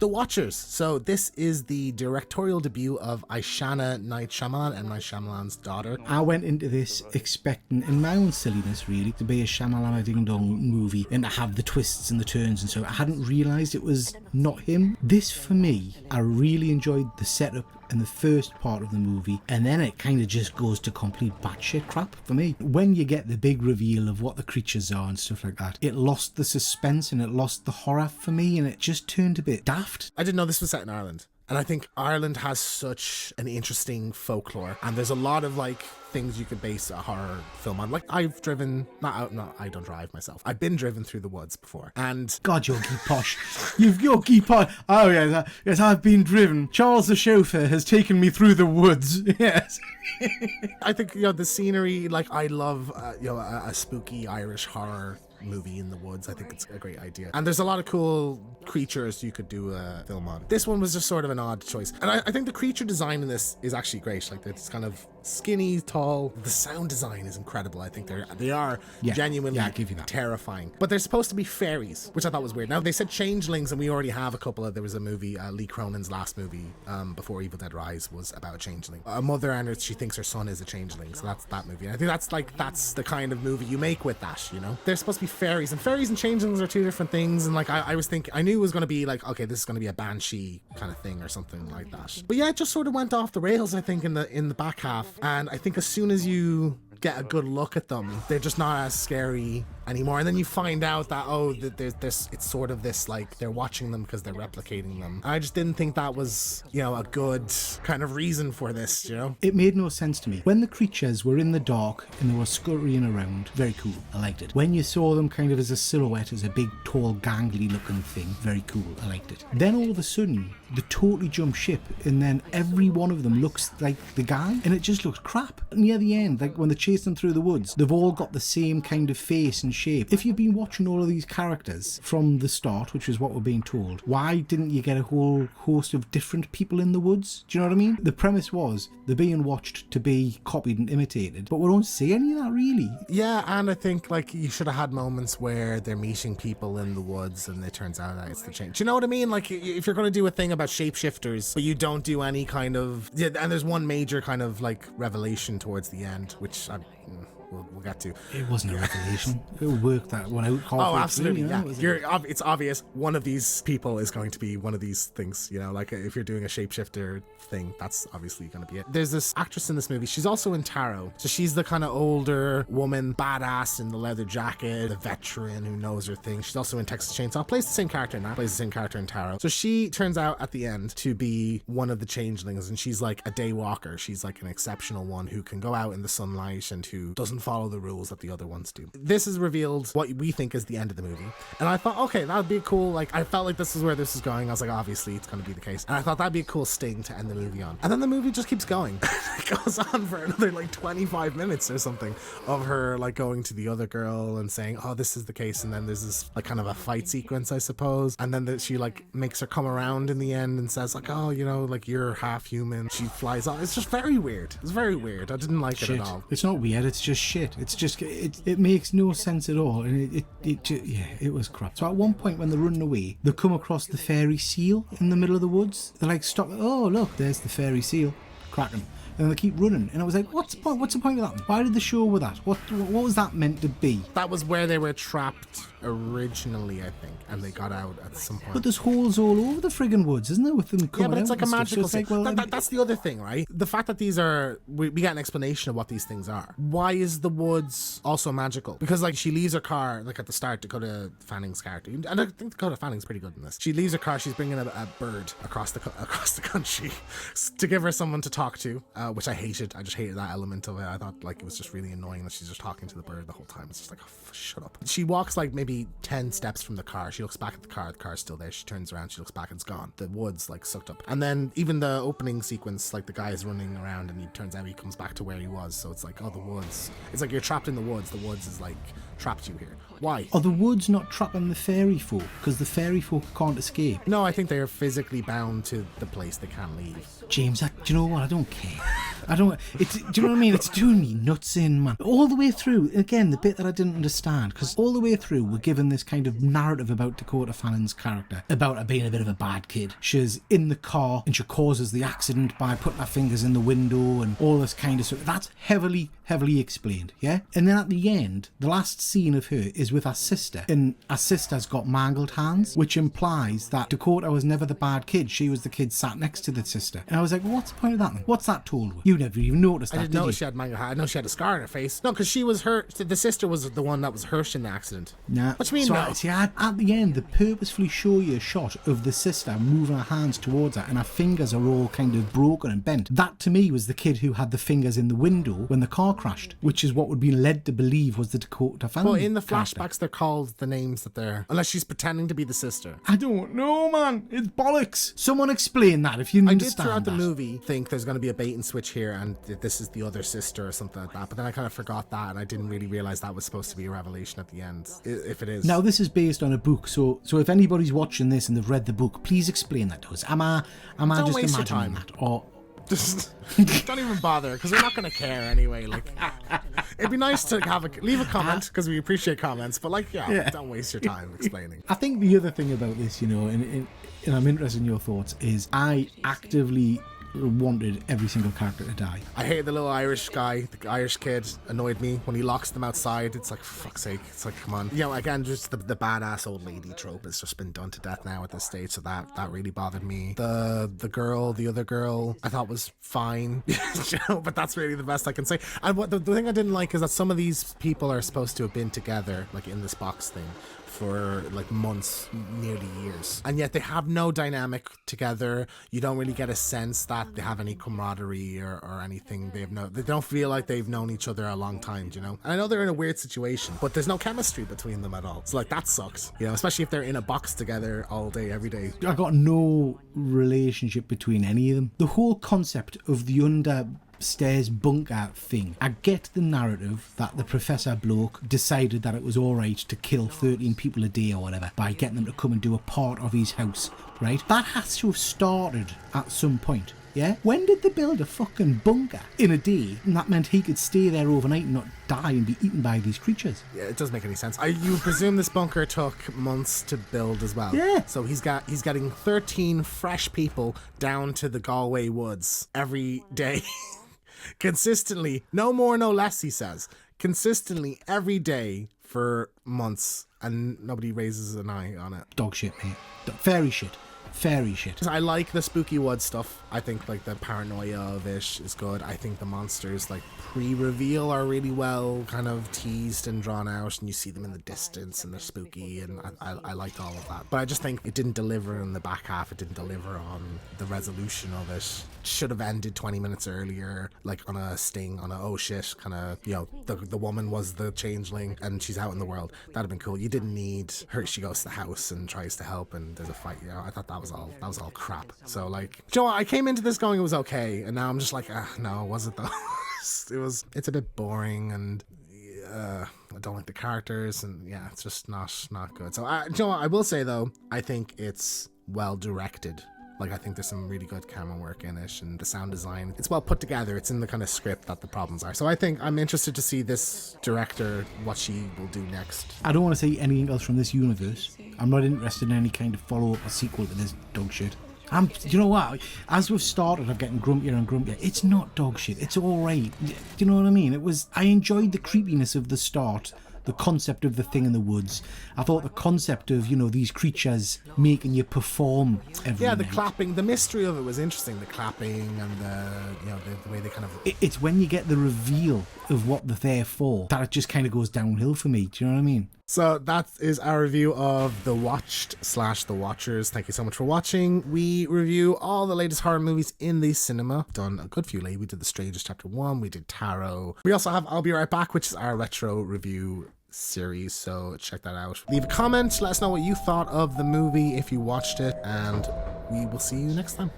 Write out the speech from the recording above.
The Watchers. So this is the directorial debut of Ishana Night Shyamalan, M. Night Shyamalan's daughter. I went into this expecting, in my own silliness really, to be a Shyamalan Ding Dong movie and to have the twists and the turns, and so I hadn't realised it was not him. This, for me, I really enjoyed the setup in the first part of the movie, and then it kind of just goes to complete batshit crap for me. When you get the big reveal of what the creatures are and stuff like that, it lost the suspense and it lost the horror for me, and it just turned a bit daft. I didn't know this was set in Ireland. And I think Ireland has such an interesting folklore, and there's a lot of like things you could base a horror film on. Like I've driven, I don't drive myself. I've been driven through the woods before, and God, you're geek posh. You're geek posh. Oh yes, I've been driven. Charles the chauffeur has taken me through the woods. Yes. I think the scenery. Like I love a spooky Irish horror movie in the woods. I think it's a great idea, and there's a lot of cool creatures you could do a film on. This one was just sort of an odd choice, and I think the creature design in this is actually great. Like it's kind of skinny, tall. The sound design is incredible. I think they are genuinely I'll give you that. Terrifying. But they're supposed to be fairies, which I thought was weird. Now they said changelings, and we already have a couple of. There was a movie, Lee Cronin's last movie before Evil Dead Rise was about a changeling. A mother and she thinks her son is a changeling, so that's that movie. And I think that's the kind of movie you make with that. They're supposed to be fairies, and fairies and changelings are two different things. And like I was thinking, I knew it was going to be like, okay, this is going to be a banshee kind of thing or something like that. But yeah, it just sort of went off the rails, I think, in the back half. And I think as soon as you get a good look at them, they're just not as scary anymore. And then you find out that that there's this, it's sort of this like they're watching them because they're replicating them. I just didn't think that was a good kind of reason for this. It made no sense to me. When the creatures were in the dark and they were scurrying around, very cool, I liked it. When you saw them kind of as a silhouette, as a big tall gangly looking thing, very cool, I liked it. Then all of a sudden they totally jump ship, and then every one of them looks like the guy, and it just looks crap. Near the end, like when they chase them through the woods, they've all got the same kind of face and shape. If you've been watching all of these characters from the start, which is what we're being told, why didn't you get a whole host of different people in the woods? Do you know what I mean? The premise was they're being watched to be copied and imitated, but we don't see any of that really. Yeah, and I think like you should have had moments where they're meeting people in the woods and it turns out that it's the change. Do you know what I mean? Like if you're going to do a thing about shapeshifters, but you don't do any kind of and there's one major kind of like revelation towards the end, which we'll get to. It wasn't a revelation. It worked that one out. Oh, absolutely. Yeah. It's obvious one of these people is going to be one of these things. Like if you're doing a shapeshifter thing, that's obviously going to be it. There's this actress in this movie. She's also in Tarot. So she's the kind of older woman, badass in the leather jacket, the veteran who knows her thing. She's also in Texas Chainsaw. Plays the same character in that. Plays the same character in Tarot. So she turns out at the end to be one of the changelings, and she's like a day walker. She's like an exceptional one who can go out in the sunlight and who doesn't follow the rules that the other ones do. This is revealed what we think is the end of the movie, and I thought, okay, that would be cool. Like I felt like this is where this is going. I was like, obviously it's going to be the case, and I thought that'd be a cool sting to end the movie on. And then the movie just keeps going. It goes on for another like 25 minutes or something of her like going to the other girl and saying, oh, this is the case, and then there's this like kind of a fight sequence, I suppose, and then she like makes her come around in the end and says like, oh, like you're half human. She flies off. It's just very weird. It's very weird. I didn't like it at all. It's not weird, it's just shit. It's just it makes no sense at all, and it was crap. So at one point when they're running away, they come across the fairy seal in the middle of the woods. They're like, stop, oh look, there's the fairy seal, cracking. And they keep running, and I was like, what's the point of that? Why did they show with that? What was that meant to be? That was where they were trapped originally, I think, and they got out at some point. But there's holes all over the friggin' woods, isn't there, with them coming out? Yeah, but it's like a magical thing. So that's the other thing, right? The fact that these are, we get an explanation of what these things are. Why is the woods also magical? Because like she leaves her car, like at the start, Dakota Fanning's character, and I think Dakota Fanning's pretty good in this. She leaves her car, she's bringing a bird across the country to give her someone to talk to, which I hated. I just hated that element of it. I thought like it was just really annoying that she's just talking to the bird the whole time. It's just like, oh, shut up. She walks like maybe 10 steps from the car. She looks back at the car's still there. She turns around, she looks back, and it's gone. The wood's like sucked up. And then even the opening sequence, like the guy is running around and he turns out he comes back to where he was. So it's like, oh, the woods. It's like you're trapped in the woods. The woods is like trapped you here. Why? Are the woods not trapping the fairy folk? Because the fairy folk can't escape. No, I think they are physically bound to the place. They can't leave. James, do you know what? I don't care. Do you know what I mean? It's doing me nuts in, man. All the way through, again, the bit that I didn't understand, because all the way through, we're given this kind of narrative about Dakota Fanning's character, about her being a bit of a bad kid. She's in the car and she causes the accident by putting her fingers in the window and all this kind of stuff. That's heavily explained, yeah? And then at the end, the last scene of her is with her sister, and her sister's got mangled hands, which implies that Dakota was never the bad kid. She was the kid sat next to the sister. And I was like, well, what's the point of that then? What's that told with? You never even noticed that, I didn't know she had mangled hands. I know she had a scar on her face. No, because she was hurt. The sister was the one that was hurt in the accident. Nah. What do you mean, no? See, at the end, they purposefully show you a shot of the sister moving her hands towards her, and her fingers are all kind of broken and bent. That, to me, was the kid who had the fingers in the window when the car crashed, which is what would be led to believe was the Dakota Fanning. Well, in the character. flashbacks, they're called the names that they're... Unless she's pretending to be the sister. I don't know, man. It's bollocks. Someone explain that if you I did understand throughout the that. movie think there's going to be a bait and switch here and this is the other sister or something like that, but then I kind of forgot that and I didn't really realise that was supposed to be a revelation at the end, if it is. Now, this is based on a book, so if anybody's watching this and they've read the book, please explain that to us. Am I Don't just waste your imagining time. that? Or... Just don't even bother, because we're not going to care anyway. Like, it'd be nice to leave a comment, because we appreciate comments, but don't waste your time explaining. I think the other thing about this, and I'm interested in your thoughts, is I actively wanted every single character to die. I hate the little Irish guy, the Irish kid annoyed me when he locks them outside. It's like, for fuck's sake, it's like, come on. Again, just the badass old lady trope has just been done to death now at this stage, so that really bothered me. The other girl, I thought was fine, but that's really the best I can say. And what the thing I didn't like is that some of these people are supposed to have been together, like in this box thing, for like months, nearly years, and yet they have no dynamic together. You don't really get a sense that they have any camaraderie or anything. They don't feel like they've known each other a long time, And I know they're in a weird situation, but there's no chemistry between them at all. So like that sucks, especially if they're in a box together all day, every day. I got no relationship between any of them. The whole concept of the understairs bunker thing. I get the narrative that the professor bloke decided that it was alright to kill 13 people a day or whatever by getting them to come and do a part of his house, right? That has to have started at some point. Yeah? When did they build a fucking bunker in a day? And that meant he could stay there overnight and not die and be eaten by these creatures. Yeah, it doesn't make any sense. You presume this bunker took months to build as well. Yeah. So he's getting 13 fresh people down to the Galway woods every day. Consistently, no more, no less, he says. Consistently every day for months, and nobody raises an eye on it. Dog shit, mate. Fairy shit. I like the spooky wood stuff. I think like the paranoia of it is good. I think the monsters like pre-reveal are really well kind of teased and drawn out, and you see them in the distance and they're spooky, and I liked all of that. But I just think it didn't deliver in the back half. It didn't deliver on the resolution of it. Should have ended 20 minutes earlier, like on a sting, on a oh shit kind of, the woman was the changeling and she's out in the world. That'd have been cool. You didn't need her. She goes to the house and tries to help and there's a fight. I thought that was all crap. So like, I came into this going it was okay, and now I'm just like, no, was it though? It's a bit boring, and I don't like the characters, and it's just not good. So I will say though, I think it's well directed. Like, I think there's some really good camera work in it, and the sound design, it's well put together. It's in the kind of script that the problems are. So I think I'm interested to see this director, what she will do next. I don't want to see anything else from this universe. I'm not interested in any kind of follow-up or sequel to this dog shit. You know what? As we've started, I'm getting grumpier and grumpier. It's not dog shit. It's all right. Do you know what I mean? I enjoyed the creepiness of the start, the concept of the thing in the woods. I thought the concept of, these creatures making you perform every night. The clapping, the mystery of it was interesting. The clapping and the way they kind of... It's when you get the reveal of what they're there for that it just kind of goes downhill for me. Do you know what I mean? So that is our review of The Watched/The Watchers. Thank you so much for watching. We review all the latest horror movies in the cinema. We've done a good few lately. We did The Strangers Chapter 1. We did Tarot. We also have I'll Be Right Back, which is our retro review series, so check that out. Leave a comment. Let us know what you thought of the movie if you watched it, and we will see you next time.